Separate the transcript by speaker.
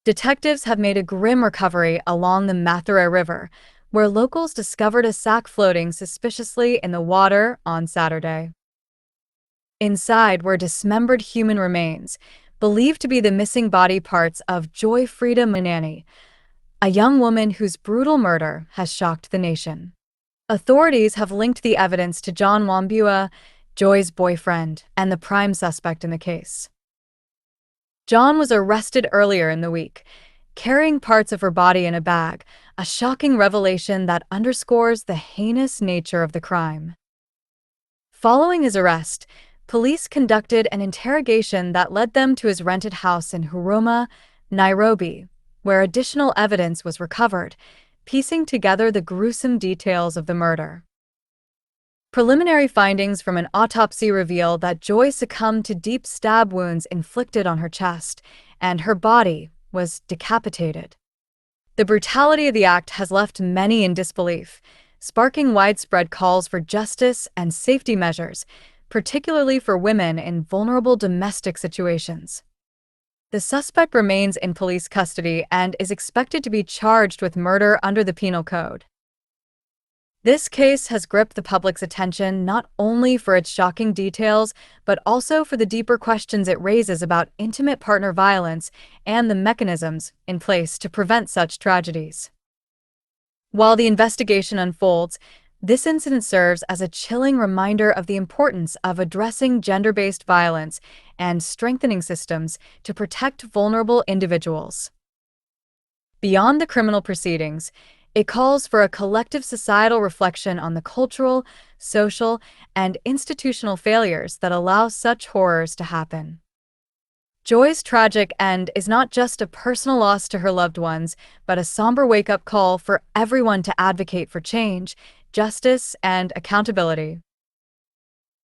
Speaker 1: Detectives have made a grim recovery along the Mathare River, where locals discovered a sack floating suspiciously in the water on Saturday. Inside were dismembered human remains, believed to be the missing body parts of Joy Frida Manani, a young woman whose brutal murder has shocked the nation. Authorities have linked the evidence to John Wambua, Joy's boyfriend, and the prime suspect in the case. John was arrested earlier in the week, carrying parts of her body in a bag, a shocking revelation that underscores the heinous nature of the crime. Following his arrest, police conducted an interrogation that led them to his rented house in Huruma, Nairobi, where additional evidence was recovered, piecing together the gruesome details of the murder. Preliminary findings from an autopsy reveal that Joy succumbed to deep stab wounds inflicted on her chest, and her body was decapitated. The brutality of the act has left many in disbelief, sparking widespread calls for justice and safety measures, particularly for women in vulnerable domestic situations. The suspect remains in police custody and is expected to be charged with murder under the Penal Code. This case has gripped the public's attention not only for its shocking details, but also for the deeper questions it raises about intimate partner violence and the mechanisms in place to prevent such tragedies. While the investigation unfolds, this incident serves as a chilling reminder of the importance of addressing gender-based violence and strengthening systems to protect vulnerable individuals. Beyond the criminal proceedings, it calls for a collective societal reflection on the cultural, social, and institutional failures that allow such horrors to happen. Joy's tragic end is not just a personal loss to her loved ones, but a somber wake-up call for everyone to advocate for change, justice, and accountability.